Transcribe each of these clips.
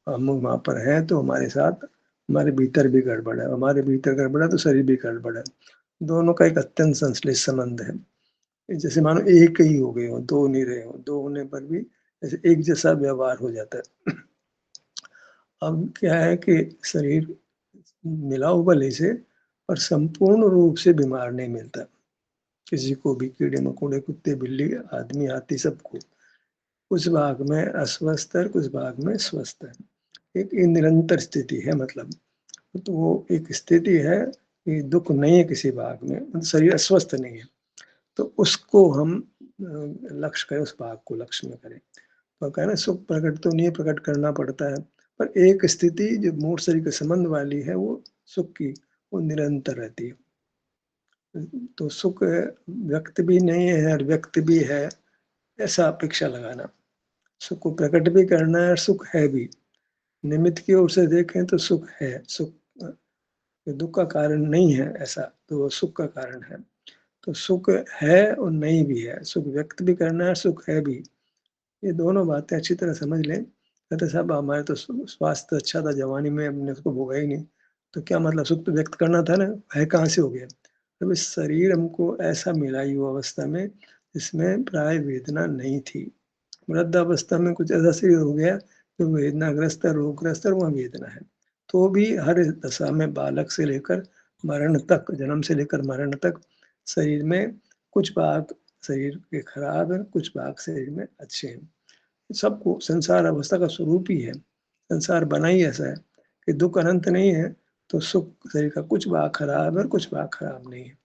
हम वहाँ पर हैं तो हमारे साथ हमारे भीतर भी गड़बड़ है, हमारे भीतर गड़बड़ है तो शरीर भी गड़बड़ है। दोनों का एक अत्यंत संश्लिष्ट संबंध है। जैसे मानो एक ही हो गए हो, दो नहीं रहे हो, दो होने पर भी जैसे एक जैसा व्यवहार हो जाता है। अब क्या है कि शरीर मिला हुआ भले से, पर संपूर्ण रूप से बीमार नहीं मिलता किसी को भी, कीड़े मकोड़े, कुत्ते बिल्ली, आदमी हाथी, सबको। कुछ भाग में अस्वस्थ है, कुछ भाग में स्वस्थ है। एक निरंतर स्थिति है, मतलब तो वो एक स्थिति है कि दुख नहीं है किसी भाग में, मतलब शरीर अस्वस्थ नहीं है, तो उसको हम लक्ष्य करें, उस भाग को लक्ष्य में करें। तो कहना सुख प्रकट तो नहीं प्रकट करना पड़ता है, पर एक स्थिति जो मूल शरीर के संबंध वाली है वो सुख की, वो निरंतर रहती है। तो सुख व्यक्त भी नहीं है और व्यक्त भी है, ऐसा अपेक्षा लगाना। सुख को प्रकट भी करना है और सुख है भी। निमित्त की ओर से देखें तो सुख है, सुख दुख का कारण नहीं है ऐसा, तो वो सुख का कारण है। तो सुख है और नहीं भी है, सुख व्यक्त भी करना है, सुख है भी। ये दोनों बातें अच्छी तरह समझ लें। कहते साहब हमारे तो स्वास्थ्य अच्छा था जवानी में, हमने उसको भोगा ही नहीं, तो क्या मतलब, सुख तो व्यक्त करना था ना, है कहाँ से हो गया। तो इस शरीर हमको ऐसा मिला युवा अवस्था में जिसमें प्राय वेदना नहीं थी, वृद्धावस्था में कुछ ऐसा शरीर हो गया जो वेदनाग्रस्त है, रोगग्रस्त है, वहाँ वेदना है। तो भी हर दशा में बालक से लेकर मरण तक, जन्म से लेकर मरण तक शरीर में कुछ भाग शरीर के खराब है, कुछ भाग शरीर में अच्छे हैं। सबको संसार अवस्था का स्वरूप ही है, संसार बना ही ऐसा है कि दुख अनंत नहीं है, तो सुख शरीर का कुछ भाग खराब है और कुछ भाग खराब नहीं है।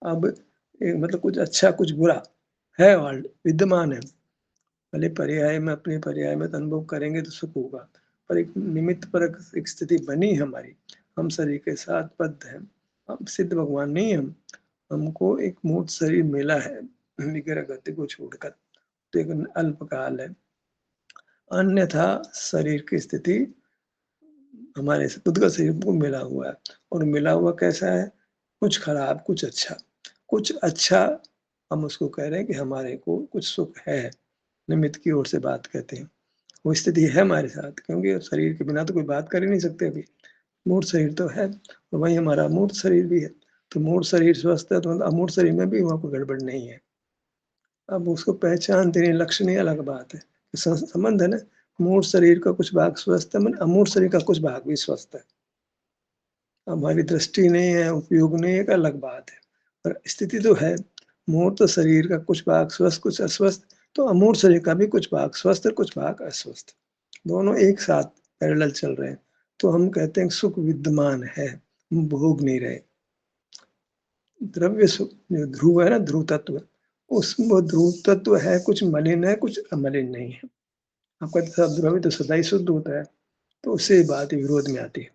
अब मतलब कुछ अच्छा कुछ बुरा है, वर्ल्ड विद्यमान है, भले पर्याय में अपने पर्याय में अनुभव करेंगे तो सुख होगा, पर एक निमित्त पर एक स्थिति बनी है हमारी, हम शरीर के साथ बद्ध हैं, हम सिद्ध भगवान नहीं, हम हमको एक मूर्त शरीर मिला है विग्रह गति को छोड़कर, तो एक अल्पकाल है। अन्यथा शरीर की स्थिति हमारे खुद का शरीर को मिला हुआ है, और मिला हुआ कैसा है, कुछ खराब कुछ अच्छा। कुछ अच्छा हम उसको कह रहे हैं कि हमारे को कुछ सुख है, निमित्त की ओर से बात कहते हैं, वो स्थिति है हमारे साथ, क्योंकि शरीर के बिना तो कोई बात कर ही नहीं सकते अभी, मूर्त शरीर तो है, और वही हमारा मूर्त शरीर भी है। तो मूर्त शरीर स्वस्थ है तो मतलब अमूर्त शरीर में भी वहाँ कोई गड़बड़ नहीं है। अब उसको पहचानते नहीं, लक्ष्य नहीं, अलग बात है, संबंध है ना, मूर्त शरीर का कुछ भाग स्वस्थ है, मतलब अमूर्त शरीर का कुछ भाग भी स्वस्थ है। हमारी दृष्टि नहीं है, उपयोग नहीं है, एक अलग बात है, पर स्थिति तो है। मूर्त शरीर का कुछ भाग स्वस्थ कुछ अस्वस्थ, तो अमूर्त शरीर का भी कुछ भाग स्वस्थ और कुछ भाग अस्वस्थ, दोनों एक साथ पैरेलल चल रहे हैं। तो हम कहते हैं सुख विद्यमान है, हम भोग नहीं रहे। द्रव्य सुख जो ध्रुव है ना, ध्रुव तत्व, उसमें ध्रुव तत्व है, कुछ मलिन है कुछ अमलिन नहीं है। आप कहते सब द्रव्य तो सदा ही शुद्ध होता है, तो उससे बात विरोध में आती है।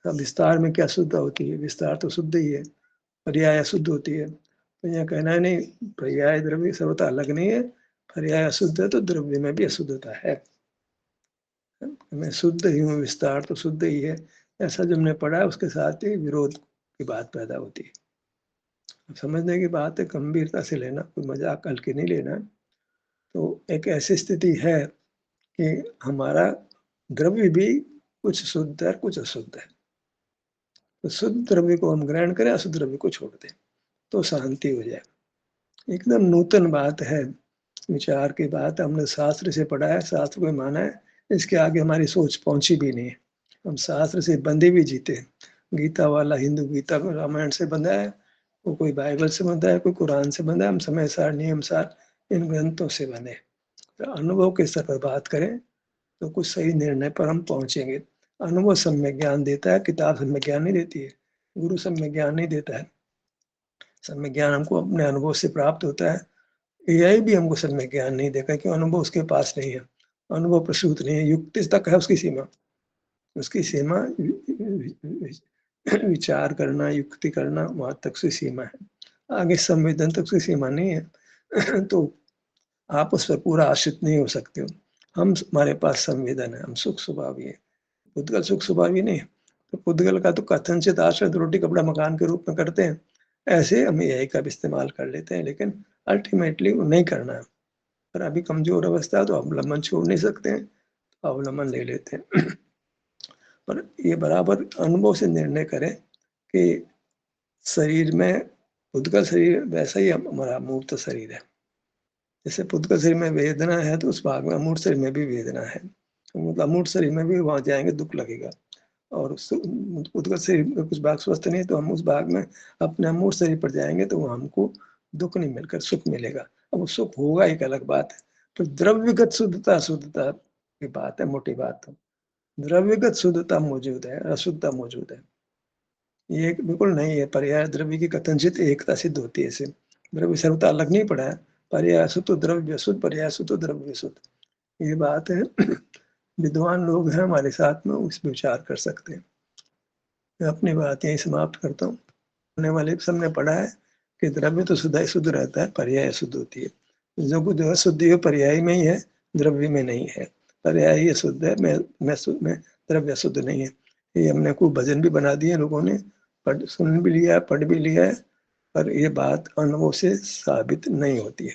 अब विस्तार में क्या शुद्ध होती है, विस्तार तो शुद्ध ही है, पर्याय अशुद्ध होती है। तो यहाँ कहना है नहीं, पर्याय द्रव्य सर्वथा अलग नहीं है, पर्याय अशुद्ध है तो द्रव्य में भी अशुद्धता है। मैं शुद्ध ही हूँ, विस्तार तो शुद्ध ही है, ऐसा जो हमने पढ़ा है उसके साथ ही विरोध की बात पैदा होती है। समझने की बात है, गंभीरता से लेना, कोई मजाक हल्के नहीं लेना। तो एक ऐसी स्थिति है कि हमारा द्रव्य भी कुछ शुद्ध है कुछ अशुद्ध है, तो शुद्ध द्रव्य को हम ग्रहण करें, अशुद्ध द्रव्य को छोड़ दें, तो शांति हो जाए। एकदम नूतन बात है, विचार की बात, हमने शास्त्र से पढ़ा है, शास्त्र को माना है, इसके आगे हमारी सोच पहुंची भी नहीं है। हम शास्त्र से बंधे भी जीते हैं। गीता वाला हिंदू गीता रामायण से बंधा है, वो कोई बाइबल से बंधा है, कोई कुरान से बंधा है, हम समय सार नियम सार इन ग्रंथों से बंधे। तो अनुभव के स्तर पर बात करें तो कुछ सही निर्णय पर हम पहुंचेंगे। अनुभव सम्यक ज्ञान देता है, किताब सम्यक ज्ञान नहीं देती है, गुरु सम्यक ज्ञान नहीं देता है। सम्यक ज्ञान हमको अपने अनुभव से प्राप्त होता है। एआई भी हमको सम्यक ज्ञान नहीं देगा, क्यों, अनुभव उसके पास नहीं है, अनुभव प्रसूत नहीं है, युक्ति तक है उसकी सीमा, उसकी सीमा विचार करना, युक्ति करना, वहां तक से सीमा है, आगे संवेदन तक उसकी सीमा नहीं है। तो आप उस पर पूरा आश्रित नहीं हो सकते हो। हम, हमारे पास संवेदन है, हम सुख स्वभावी है, पुद्गल सुख स्वभावी नहीं है। तो पुद्गल का तो कथनचित आश्रित रोटी कपड़ा मकान के रूप में करते हैं, ऐसे हम एआई का भी इस्तेमाल कर लेते हैं, लेकिन अल्टीमेटली वो नहीं करना है। पर अभी कमजोर अवस्था है तो अवलंबन छोड़ नहीं सकते हैं, तो अवलंबन ले लेते हैं। पर ये बराबर अनुभव से निर्णय करें कि शरीर में पुद्गल शरीर वैसा ही हमारा अमूर्त शरीर है। जैसे पुद्गल शरीर में वेदना है तो उस भाग में अमूर्त शरीर में भी वेदना है। तो मतलब अमूर्त शरीर में भी वहाँ जाएँगे दुःख लगेगा और पुद्गल शरीर में कुछ भाग स्वस्थ नहीं है तो हम उस भाग में अपने अमूर्त शरीर पर जाएँगे तो हमको दुःख नहीं मिलकर सुख मिलेगा। अब वो सुख होगा एक अलग बात है। तो द्रव्यगत शुद्धता अशुद्धता की बात है, मोटी बात तो। द्रव्यगत शुद्धता मौजूद है, अशुद्धता मौजूद है। ये एक बिल्कुल नहीं है, पर्याय द्रव्य की कथनचित एकता सिद्ध होती है इससे। द्रव्य सर्वथा अलग नहीं पड़ा है, पर्याय शुद्ध तो द्रव्य शुद्ध, पर्याय शुद्ध तो द्रव्य शुद्ध। ये बात है विद्वान लोग हैं हमारे साथ में उस पर विचार कर सकते हैं। मैं अपनी बात यहीं समाप्त करता हूँ। पढ़ने वाले सबने पढ़ा है कि द्रव्य तो शुद्ध शुद्ध रहता है, पर्याय शुद्ध होती है। जो कुछ जो है शुद्धि है पर्याय में ही है, द्रव्य में नहीं है। पर्याय ही शुद्ध है, मैं द्रव्य शुद्ध नहीं है। ये हमने खूब भजन भी बना दिए लोगों ने, पढ़ सुन भी लिया, पढ़ भी लिया है, पर ये बात अनुभव से साबित नहीं होती है।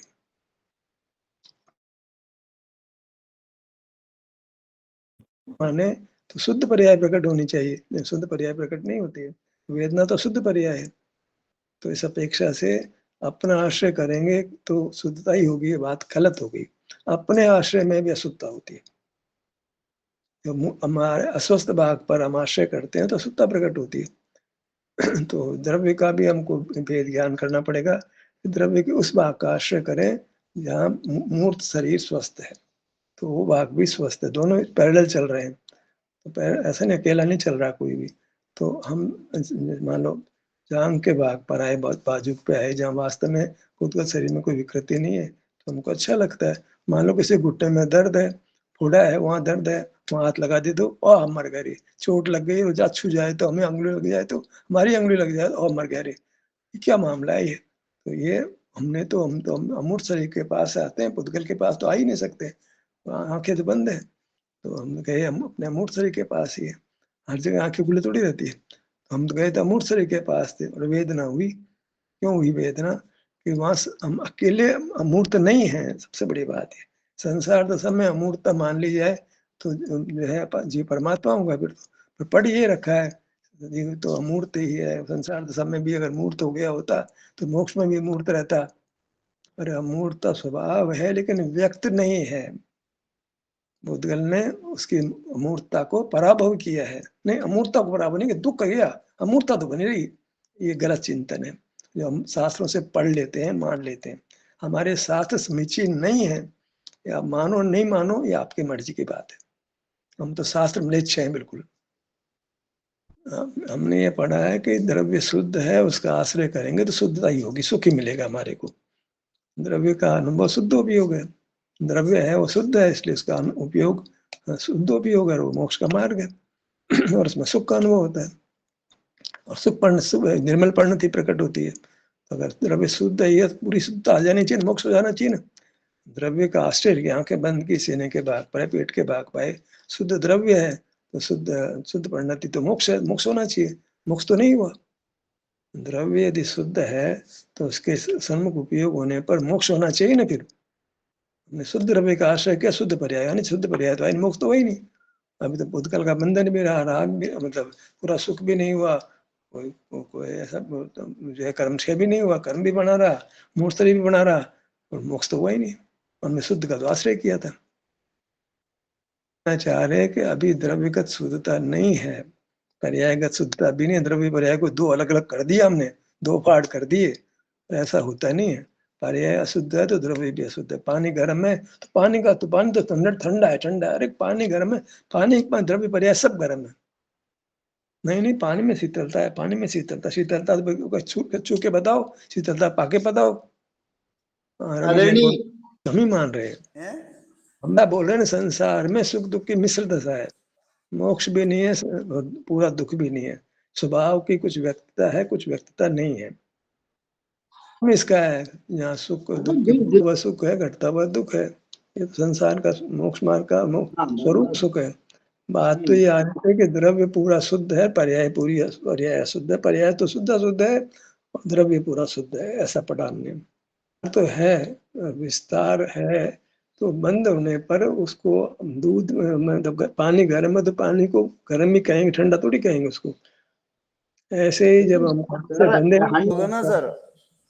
माने तो शुद्ध पर्याय प्रकट होनी चाहिए, शुद्ध पर्याय प्रकट नहीं होती है। वेदना तो शुद्ध पर्याय है। तो इस अपेक्षा से अपना आश्रय करेंगे तो शुद्धता ही होगी, ये बात गलत हो गई। अपने आश्रय में भी अशुद्धता होती है। जब हमारे अस्वस्थ भाग पर हम आश्रय करते हैं तो अशुद्धता प्रकट होती है। तो द्रव्य का भी हमको भेद ज्ञान करना पड़ेगा। द्रव्य के उस भाग का आश्रय करें जहाँ मूर्त शरीर स्वस्थ है, तो वो भाग भी स्वस्थ है, दोनों पैरेलल चल रहे हैं। तो ऐसा नहीं अकेला नहीं चल रहा कोई भी। तो हम मान लो जांग के भाग पर आए, बाजू पे आए जहाँ वास्तव में खुद का शरीर में कोई विकृति नहीं है तो हमको अच्छा लगता है। मान लो किसी घुट्टे में दर्द है, फोड़ा है, वहाँ दर्द है, वहाँ हाथ लगा दे दो और हम मर गए रे। चोट लग गई और छू जाए तो हमें अंगुली लग जाए तो हमारी अंगुली लग जाए और मर गए रे। ये क्या मामला है ये? तो ये हम अमूर्त शरीर के पास आते हैं, पुद्गल के पास तो आ ही नहीं सकते, आंखें तो बंद है। तो हम गए, हम अपने अमूर्त शरीर के पास ही है। हर जगह आँखें खुली थोड़ी रहती है। तो हम तो गए थे अमूर्त शरीर के पास थे और वेदना हुई। क्यों हुई वेदना? कि वहाँ हम अकेले अमूर्त नहीं हैं, सबसे बड़ी बात है। संसार दशा में अमूर्तता मान ली जाए तो जो है जीव परमात्मा होगा फिर तो। फिर पढ़ ये रखा है, जीव तो अमूर्त ही है। संसार दशा में भी अगर मूर्त हो गया होता तो मोक्ष में भी मूर्त रहता। अरे अमूर्त स्वभाव है लेकिन व्यक्त नहीं है। बुद्धिगल ने उसकी अमूर्तता को पराभव किया है। नहीं, अमूर्तता को पराभव नहीं, कि दुःख गया, अमूर्तता तो बनी रही। ये गलत चिंतन है, जो हम शास्त्रों से पढ़ लेते हैं, मान लेते हैं। हमारे शास्त्र समीचीन नहीं है, या मानो नहीं मानो ये आपकी मर्जी की बात है। हम तो शास्त्र म्लेच्छ हैं बिल्कुल। हमने ये पढ़ा है कि द्रव्य शुद्ध है, उसका आश्रय करेंगे तो शुद्धता ही होगी, सुख ही मिलेगा हमारे को। द्रव्य का अनुभव शुद्ध उपयोग है। द्रव्य है वो शुद्ध है, इसलिए उसका उपयोग शुद्ध उपयोग है, वो मोक्ष का मार्ग है। और उसमें सुख का अनुभव होता है और सुख पर्ण निर्मल परिणति प्रकट होती है। तो अगर द्रव्य शुद्ध है, ये पूरी शुद्धता आ जानी चाहिए, मोक्ष हो जाना चाहिए ना। द्रव्य का आश्चर्य की आंखें बंद की, सीने के भाग पाए, पेट के भाग पाए, शुद्ध द्रव्य है तो शुद्ध शुद्ध परिणति तो मोक्ष है, मोक्ष होना चाहिए। मोक्ष तो नहीं हुआ। द्रव्य यदि शुद्ध है तो उसके सन्मुख उपयोग होने पर मोक्ष होना चाहिए ना। फिर शुद्ध द्रव्य का आश्रय क्या? शुद्ध पर्याय, यानी शुद्ध पर्याय तो मोक्ष तो वही नहीं। अभी तो भूतकाल का बंधन भी रहा, राग भी, मतलब पूरा सुख भी नहीं हुआ, कोई ऐसा जो है कर्मक्षय भी नहीं हुआ, कर्म भी बना रहा, मूर्त भी बना रहा, और मोक्ष तो हुआ ही नहीं। हमने शुद्ध का तो आश्रय किया था। मैं चाह रहे कि अभी द्रव्यगत शुद्धता नहीं है, पर्यायगत शुद्धता भी नहीं। द्रव्य पर्याय को दो अलग अलग कर दिया हमने, दो पार्ट कर दिए। ऐसा होता नहीं है। पर्याय अशुद्ध है तो द्रव्य भी अशुद्ध है। पानी गर्म है तो पानी तो ठंडा है, ठंडा है। अरे पानी गर्म है, पानी द्रव्य पर्याय सब गर्म है। नहीं नहीं, पानी में शीतलता है, पानी में शीतलता, शीतलता तो छू के बताओ, शीतलता पाके बताओ। रवि जैन आदरणीय बोल, हम ही मान रहे हैं। हम ना बोल रहे हैं संसार में सुख दुख की मिश्र दशा है, मोक्ष भी नहीं है पूरा दुख भी नहीं है। स्वभाव की कुछ व्यक्तता है, कुछ व्यक्तता नहीं है। हम इसका है, यहाँ सुख दुख की बढ़ता हुआ सुख है, घटता हुआ दुख है। ये तो संसार का मोक्ष मार्ग का स्वरूप सुख है। बात तो ये आ रही है कि द्रव्य पूरा शुद्ध है, पर्याय पूरी पर्याय शुद्ध है। पर्याय तो शुद्ध शुद्ध है और द्रव्य पूरा शुद्ध है, ऐसा पढ़ा हमने। तो है, विस्तार है, तो बंद होने पर उसको दूध मतलब पानी गर्म है तो पानी को गर्म ही कहेंगे, ठंडा थोड़ी कहेंगे उसको। ऐसे ही जब हम से बंधे होगा ना सर।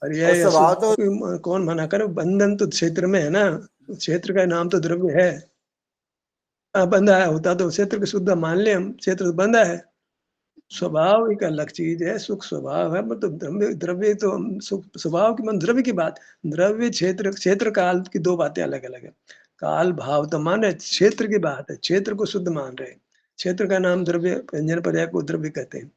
और और ये स्वभाव तो कौन मना करे, बंधन तो क्षेत्र में है ना, क्षेत्र का नाम तो द्रव्य है। बंधा है होता तो क्षेत्र के शुद्ध मान ले हम, क्षेत्र तो बंधा है। स्वभाव एक अलग चीज है, सुख स्वभाव है, मतलब द्रव्य द्रव्य तो सुख स्वभाव की मन द्रव्य की बात। द्रव्य क्षेत्र क्षेत्र काल की दो बातें अलग अलग है। काल भाव तो मान रहे, क्षेत्र की बात है, क्षेत्र को शुद्ध मान रहे। क्षेत्र का नाम द्रव्य, व्यंजन पर्याय को द्रव्य कहते हैं।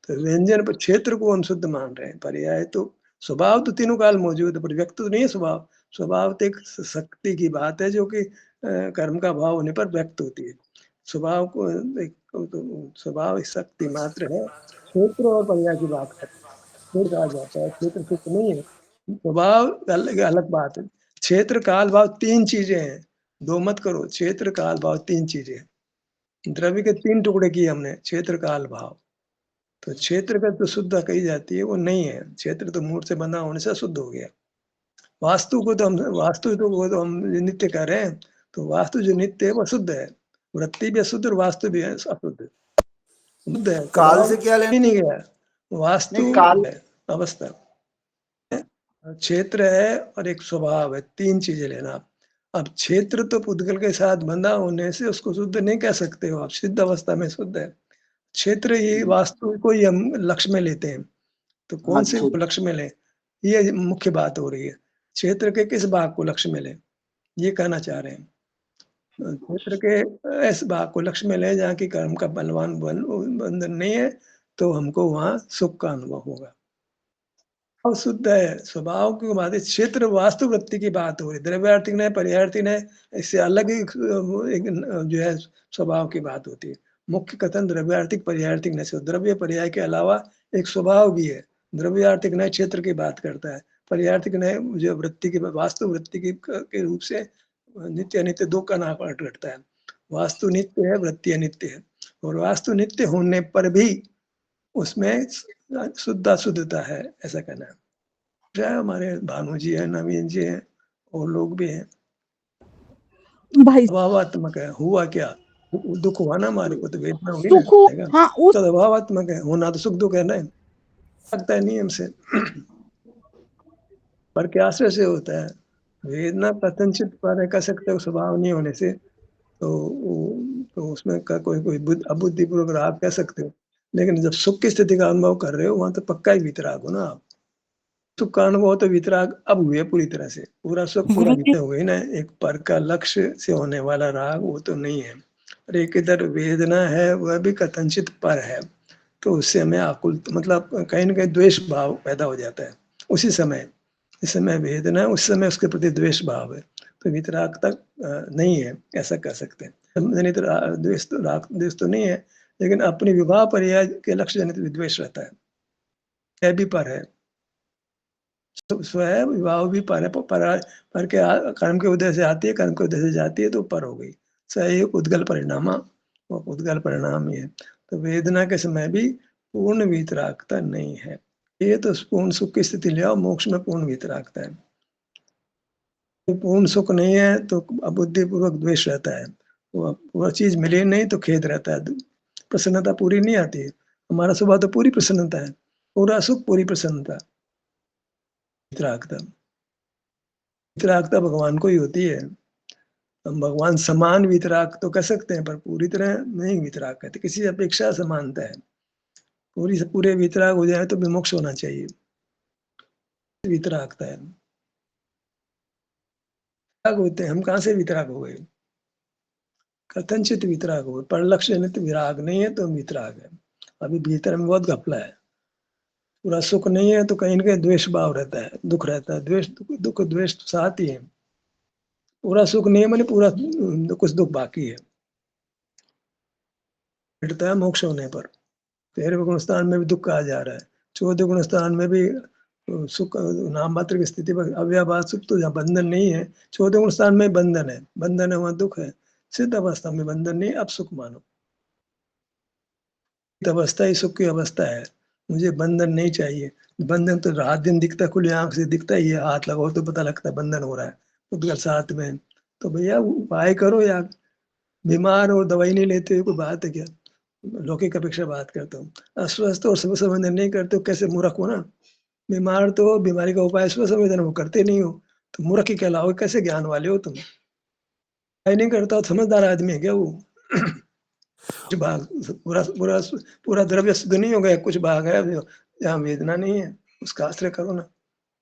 तो व्यंजन पर क्षेत्र को हम शुद्ध मान रहे हैं, पर्याय तो स्वभाव तो तीनों काल मौजूद है, पर व्यक्त तो नहीं है स्वभाव। स्वभाव तो एक शक्ति की बात है जो कि कर्म का भाव होने पर व्यक्त होती है। स्वभाव को एक तो स्वभाव एक शक्ति मात्र है। क्षेत्र और पर्याय की बात करते हैं, कहा जाता है क्षेत्र सिद्ध नहीं है। स्वभाव अलग अलग बात है। क्षेत्र काल भाव तीन चीजें हैं, दो मत करो, क्षेत्र काल भाव तीन चीजें हैं। द्रव्य के तीन टुकड़े किए हमने, क्षेत्र काल भाव। तो क्षेत्र का जो शुद्ध कही जाती है वो नहीं है, क्षेत्र तो मूर्त से बंधा होने से शुद्ध हो गया। वास्तु को तो हम वास्तु तो वो तो हम नित्य कह रहे हैं, तो वास्तु जो नित्य है वो शुद्ध है। वृत्ति भी अशुद्ध और वास्तु भी है अशुद्ध। शुद्ध है, काल स्वभाव से क्या ही लेना। नहीं गया। वास्तु नहीं काल। है अवस्था, क्षेत्र है और एक स्वभाव है, तीन चीजें लेना आप। अब क्षेत्र तो पुद्गल के साथ बंधा होने से उसको शुद्ध नहीं कह सकते हो आप, सिद्ध अवस्था में शुद्ध है। क्षेत्र ही वास्तु को ही हम लक्ष्य में लेते हैं। तो कौन से अच्छा। लक्ष्य में लें, ये मुख्य बात हो रही है। क्षेत्र के किस भाग को लक्ष्य में लें, ये कहना चाह रहे हैं। क्षेत्र के ऐसे भाग को लक्ष्य में लें जहाँ की कर्म का बलवान बंधन नहीं है, तो हमको वहाँ सुख का अनुभव होगा। और शुद्ध है, स्वभाव की बात है। क्षेत्र वास्तु वृत्ति की बात हो रही, द्रव्यार्थिक नहीं पर्यार्थी नहीं, इससे अलग ही एक जो है स्वभाव की बात होती है। मुख्य कथन द्रव्यार्थिक पर्यार्थिक नहीं से, द्रव्य पर्याय के अलावा एक स्वभाव भी है। द्रव्यार्थिक नहीं क्षेत्र की बात करता है, पर्यार्थिक नहीं जो वृत्ति की वास्तु वृत्ति की के रूप से नित्य अनित्य दो का नाम रखता है। वास्तु नित्य है, वृत्ति अनित्य है। और वास्तु नित्य होने पर भी उसमें शुद्ध शुद्धता है, ऐसा कहना है। है हमारे भानु जी है, नवीन जी है, और लोग भी हैं। भाई अभावात्मक है, हुआ क्या, दुख हुआ ना हमारे को तो वेदना हुई ना, सुख हाँ उस तो अभावात्मक है, होना तो सुख दुख है ना, लगता है नियम से। पर क्या आश्रय से होता है, वेदना कथनचित पर कह सकते हो स्वभाव नहीं होने से, तो उसमें का कोई कोई अबुद्धिपूर्वक राग कह सकते हो। लेकिन जब सुख की स्थिति का अनुभव कर रहे हो वहां तो पक्का ही वितराग हो ना आप। सुख का अनुभव तो वितराग अब हुए पूरी तरह से, पूरा सुख पूरा गुरु जी वितराग हुए ना, एक पर का लक्ष्य से होने वाला राग वो तो नहीं है। और एक इधर वेदना है वह भी कथनचित पर है, तो उससे हमें आकुल मतलब कहीं ना कहीं द्वेष भाव पैदा हो जाता है उसी समय। इस समय वेदना है, उस समय उसके प्रति द्वेष भाव है, तो वितराग तक नहीं है, ऐसा कह सकते हैं। जनित द्वेष तो राग द्वेष तो नहीं है, लेकिन अपनी विवाह पर्याय के लक्ष्य जनित विद्वेष रहता है, यह भी पर है। स्वयं विवाह भी पर के कर्म के उदय से आती है, कर्म के उदय से जाती है, तो पर हो गई। सही उद्गल परिणाम, वो उद्गल परिणाम ही है। तो वेदना के समय भी पूर्ण वीतरागता नहीं है। ये तो पूर्ण सुख की स्थिति ले आओ, मोक्ष में पूर्ण वीतरागता है। तो पूर्ण सुख नहीं है तो अबुद्धिपूर्वक द्वेष रहता है, वह चीज मिली नहीं तो खेद रहता है, प्रसन्नता पूरी नहीं आती है। हमारा स्वभाव तो पूरी प्रसन्नता है, पूरा सुख पूरी प्रसन्नता, वीतरागता। वितरागता भगवान को ही होती है। हम भगवान समान वितराग तो कह सकते हैं, पर पूरी तरह नहीं वितराग कहते, किसी अपेक्षा समानता है। पूरी से पूरे वितराग हो जाए तो विमोक्ष होना चाहिए, वितरागता है। वितराग होते हैं हम, कहाँ से वितराग हो गए, कथनचित वितराग हो गए, पर लक्ष्य जनित विराग नहीं है तो हम वितराग है। अभी भीतर में बहुत घपला है, पूरा सुख नहीं है तो कहीं ना कहीं द्वेष भाव रहता है, दुख रहता है, द्वेष दुख द्वेष तो साथ ही है। पूरा सुख नहीं है मैंने पूरा कुछ दुख बाकी है, मिटता है मोक्ष होने पर। 13वें गुण स्थान में भी दुख कहा जा रहा है, 14वें गुण स्थान में भी सुख नाम मात्र की स्थिति पर अव्याभास सुख, तो जहाँ बंधन नहीं है, 14वें गुण स्थान में बंधन है वहां दुख है। सिद्ध अवस्था में बंधन नहीं, अब सुख मानो, अवस्था ही सुख की अवस्था है। मुझे बंधन नहीं चाहिए, बंधन तो रात दिन दिखता है, खुली आंख से दिखता है, ये हाथ लगाओ तो पता लगता है बंधन हो रहा है, उद्गल साथ में तो भैया उपाय करो यार, बीमार हो दवाई नहीं लेते हो, कोई बात है क्या? लौकिक अपेक्षा बात करता हूँ। अस्वस्थ और शुभ संवेदन नहीं करते हो, कैसे मूर्ख हो ना? बीमार तो हो, बीमारी का उपाय शुभ संवेदन वो करते नहीं हो, तो मूर्ख ही कहलाओगे, कैसे ज्ञान वाले हो तुम? उपाय नहीं करता हो, समझदार आदमी है क्या वो? कुछ भाग पूरा पूरा पूरा द्रव्य शुद्ध नहीं हो गया, कुछ भाग है जो जहाँ वेदना नहीं है, उसका आश्रय करो ना।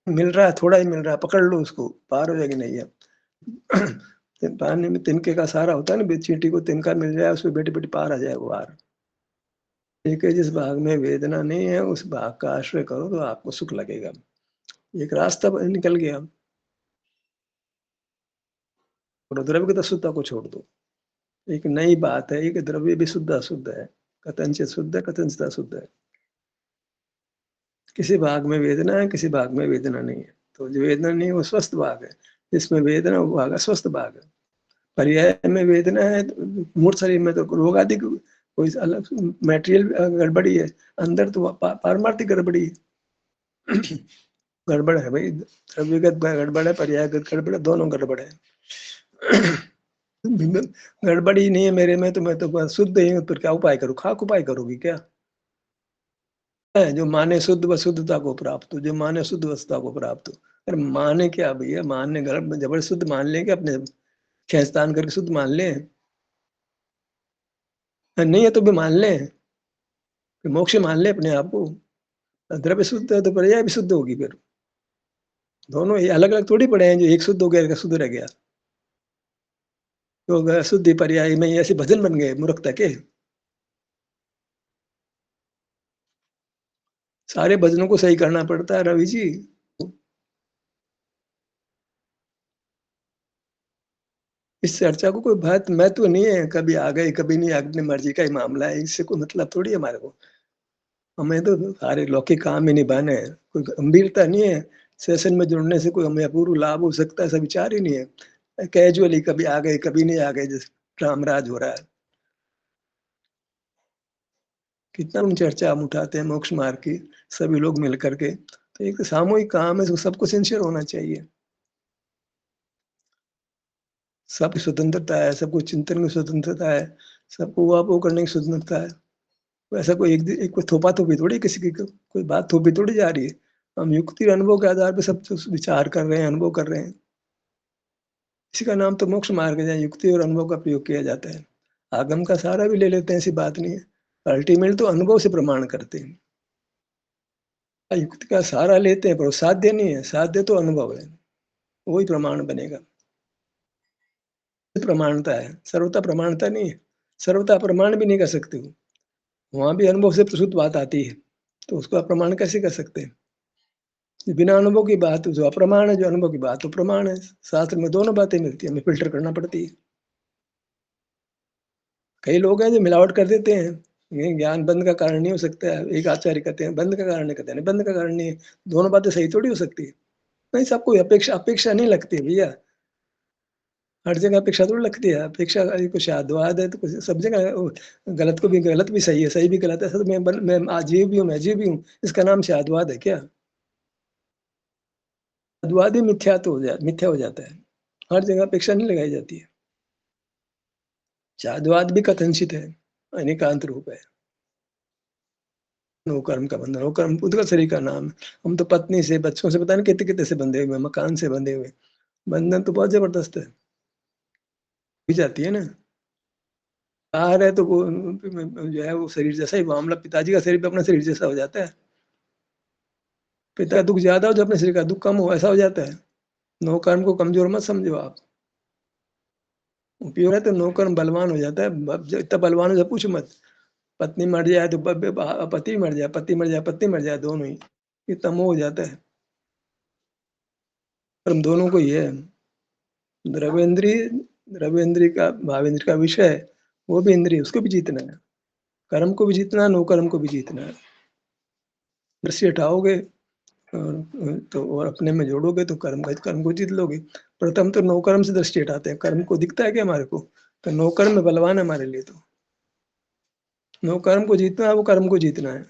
मिल रहा है, थोड़ा ही मिल रहा है, पकड़ लो उसको, पार हो जाएगी नैया। पानी में तिनके का सहारा होता है ना, चींटी को तिनका मिल जाए, उसमें बेटी-बेटी पार आ जाए वो पार। ठीक है, जिस भाग में वेदना नहीं है, उस भाग का आश्रय करो तो आपको सुख लगेगा। एक रास्ता निकल गया। और द्रव्य की तो शुद्धता को छोड़ दो। एक नई बात है कि द्रव्य भी शुद्ध अशुद्ध है, कथनचित शुद्ध है, कथनचित अशुद्ध है। किसी भाग में वेदना है, किसी भाग में वेदना नहीं है। तो जो वेदना नहीं है वो स्वस्थ भाग है, जिसमें वेदना वो भाग अस्वस्थ भाग है। पर्याय में वेदना है, मूर्त शरीर में तो रोग आदि कोई अलग मटेरियल गड़बड़ी है, अंदर तो पारमार्थिक गड़बड़ी है। गड़बड़ है भाई, द्रव्यगत गड़बड़ है, पर्यायगत गड़बड़ है, दोनों गड़बड़ है। गड़बड़ी नहीं है मेरे में, तो मैं तो शुद्ध ही हूँ, फिर क्या उपाय करूँ? खाक उपाय करोगी क्या? है जो माने शुद्ध व शुद्धता को प्राप्त हो, जो माने शुद्ध वस्तुता को प्राप्त हो। अरे माने क्या भैया, मानने गलत जबर शुद्ध मान लें क्या? अपने खेचतान करके शुद्ध मान लें? नहीं है तो भी मान लें, मोक्ष मान लें अपने आप को। द्रव्य शुद्ध है तो पर्याय भी शुद्ध होगी फिर। दोनों ये अलग अलग थोड़ी पड़े हैं, जो एक शुद्ध हो गया एक अशुद्ध रह गया। तो अशुद्धि पर्याय में ऐसे भजन बन गए मूर्खता के। सारे भजनों को सही करना पड़ता है रवि जी। इस चर्चा को कोई बहुत महत्व नहीं है, कभी आ गए कभी नहीं, अपनी मर्जी का ही मामला है, इससे कोई मतलब थोड़ी है हमारे को। हमें तो सारे लौकिक काम ही निभाने हैं, कोई गंभीरता नहीं है। सेशन में जुड़ने से कोई हमें अपूर्व लाभ हो सकता है, ऐसा विचार ही नहीं है। कैजुअली कभी आ गए कभी नहीं आ गए, जैसे रामराज हो रहा है। कितना हम चर्चा हम उठाते हैं मोक्ष मार्ग की, सभी लोग मिल करके। तो एक सामूहिक काम है, सबको सिंसियर होना चाहिए। सबकी स्वतंत्रता है, सबको चिंतन की स्वतंत्रता है, सबको वो करने की स्वतंत्रता है। वैसा कोई एक कोई थोपा-थोपी थोड़ी किसी की कोई बात थोपी थोड़ी जा रही है। हम युक्ति और अनुभव के आधार पे सब विचार कर रहे हैं, अनुभव कर रहे हैं। इसी का नाम तो मोक्ष मार्ग है, जहाँ युक्ति और अनुभव का प्रयोग किया जाता है। आगम का सहारा भी ले लेते हैं, ऐसी बात नहीं है। अल्टीमेट तो अनुभव से प्रमाण करते हैं। युक्ति का सहारा लेते हैं पर वो साध्य नहीं है, साध्य तो अनुभव है, वही प्रमाण बनेगा। प्रमाणता है, सर्वथा प्रमाणता नहीं है। सर्वथा प्रमाण भी नहीं कर सकते हो। वहाँ भी अनुभव से प्रसूत बात आती है, तो उसको अप्रमाण कैसे कर सकते हैं? बिना अनुभव की बात जो अप्रमाण है, जो अनुभव की बात तो प्रमाण है। शास्त्र में दोनों बातें मिलती है, हमें फ़िल्टर करना पड़ती है। कई लोग हैं जो मिलावट कर देते हैं, ये ज्ञान बंध का कारण नहीं हो सकता है। एक आचार्य कहते हैं बंध का कारण है, कहते हैं नहीं बंध का कारण नहीं है। दोनों बातें सही थोड़ी हो सकती है। नहीं, सबको अपेक्षा अपेक्षा नहीं लगती है भैया। हर जगह अपेक्षा थोड़ी लगती है। अपेक्षा कुछ शायदवाद है तो कुछ सब जगह गलत को भी गलत भी सही है, सही भी गलत है। ऐसा तो मैं अजीब भी हूँ, मैं अजीब भी हूँ। इसका नाम शायदवाद है क्या? शायदवाद ही मिथ्या हो जाता है। हर जगह अपेक्षा नहीं लगाई जाती है। शायदवाद भी कथनचित है, अनेकांत रूप है। नो कर्म का बंधन, वो कर्म पुद्गल शरीर का नाम है। हम तो पत्नी से, बच्चों से पता नहीं कितने-कितने से बंधे हुए हैं, मकान से बंधे हुए हैं। बंधन तो बहुत ज़बरदस्त है, हो जाती है ना। बाहर है तो वो जो है वो शरीर जैसा ही मामला, पिताजी का शरीर भी अपना शरीर जैसा हो जाता है। पिता का दुःख ज़्यादा हो, जो अपने शरीर का दुःख कम हो, ऐसा हो जाता है। नो कर्म को कमज़ोर मत समझो आप। उपयोग है तो नो कर्म बलवान हो जाता है। ब ज इतना बलवान हो जाए पूछो मत। पत्नी मर जाए तो ब ब पति मर जाए, पति मर जाए, पत्नी मर जाए, दोनों ही। इतना मोह हो जाता है। कर्म दोनों को ही है। द्रव्येंद्रिय द्रव्येंद्रिय का भावेंद्रिय का विषय है, वो भी इंद्रिय, उसको भी जीतना है। कर्म को भी जीतना है, नो कर्म को भी जीतना है। दृष्टि हटाओगे तो और अपने में जोड़ोगे तो कर्म को जीत लोगे। प्रथम तो नो कर्म से दृष्टि हटाते हैं, कर्म को दिखता है क्या हमारे को? तो नो कर्म में बलवान है हमारे लिए तो। नो कर्म को जीतना है, वो कर्म को जीतना है।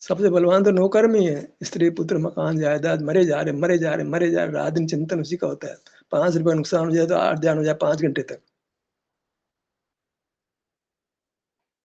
सबसे बलवान तो नो कर्म ही है। स्त्री, पुत्र, मकान, जायदाद, मरे जा रहे, मरे जा रहे, मरे जा रहे, रात दिन चिंतन उसी का होता है। ₹5 नुकसान हो जाए तो 8 ध्यान हो जाए 5 घंटे तक।